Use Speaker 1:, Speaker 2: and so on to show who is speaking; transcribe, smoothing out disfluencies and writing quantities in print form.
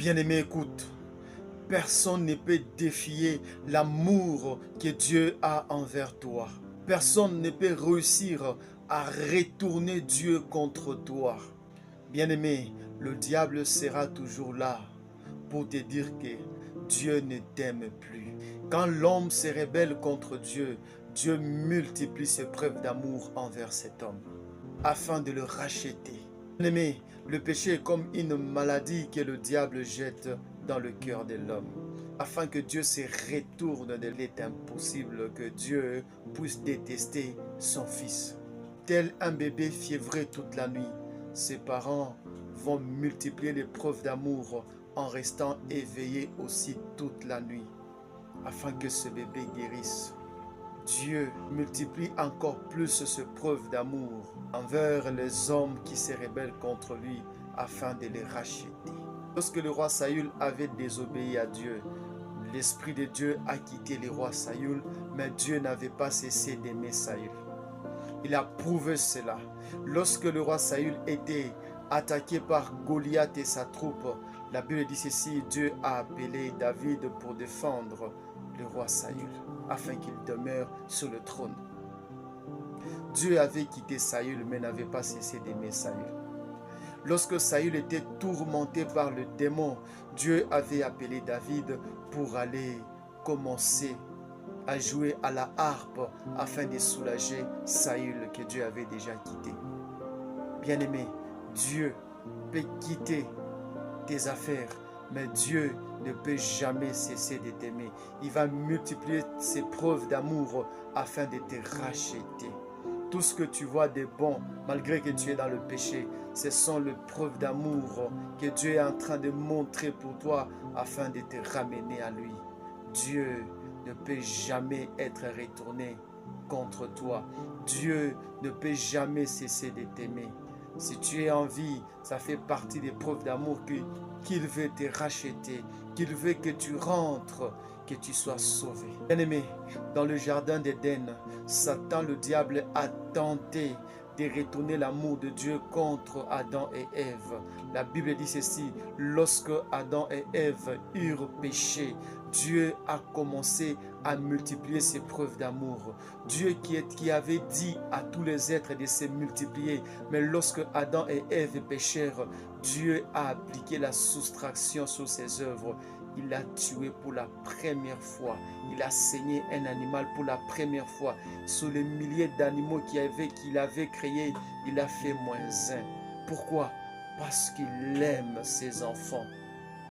Speaker 1: Bien-aimé, écoute, personne ne peut défier l'amour que Dieu a envers toi. Personne ne peut réussir à retourner Dieu contre toi. Bien-aimé, le diable sera toujours là pour te dire que Dieu ne t'aime plus. Quand l'homme se rebelle contre Dieu, Dieu multiplie ses preuves d'amour envers cet homme afin de le racheter. Bien-aimé, le péché est comme une maladie que le diable jette dans le cœur de l'homme. Afin que Dieu se retourne de il est impossible que Dieu puisse détester son fils. Tel un bébé fiévré toute la nuit, ses parents vont multiplier les preuves d'amour en restant éveillés aussi toute la nuit, afin que ce bébé guérisse. Dieu multiplie encore plus ces preuves d'amour envers les hommes qui se rebellent contre lui afin de les racheter. Lorsque le roi Saül avait désobéi à Dieu, l'Esprit de Dieu a quitté le roi Saül, mais Dieu n'avait pas cessé d'aimer Saül. Il a prouvé cela. Lorsque le roi Saül était attaqué par Goliath et sa troupe, la Bible dit ceci, Dieu a appelé David pour défendre le roi Saül, afin qu'il demeure sur le trône. Dieu avait quitté Saül, mais n'avait pas cessé d'aimer Saül. Lorsque Saül était tourmenté par le démon, Dieu avait appelé David pour aller commencer à jouer à la harpe afin de soulager Saül que Dieu avait déjà quitté. Bien-aimé, Dieu peut quitter tes affaires, mais Dieu ne peut jamais cesser de t'aimer. Il va multiplier ses preuves d'amour afin de te racheter. Tout ce que tu vois de bon, malgré que tu es dans le péché, ce sont les preuves d'amour que Dieu est en train de montrer pour toi afin de te ramener à lui. Dieu ne peut jamais être retourné contre toi. Dieu ne peut jamais cesser de t'aimer. Si tu es en vie, ça fait partie des preuves d'amour qu'il veut te racheter, qu'il veut que tu rentres, que tu sois sauvé. Bien-aimé, dans le jardin d'Éden, Satan, le diable, a tenté de retourner l'amour de Dieu contre Adam et Ève. La Bible dit ceci, lorsque Adam et Ève eurent péché, Dieu a commencé à multiplier ses preuves d'amour. Dieu qui avait dit à tous les êtres de se multiplier, mais lorsque Adam et Ève péchèrent, Dieu a appliqué la soustraction sur ses œuvres. Il a tué pour la première fois. Il a saigné un animal pour la première fois. Sur les milliers d'animaux qu'il avait créés, il a fait -1. Pourquoi? Parce qu'il aime ses enfants.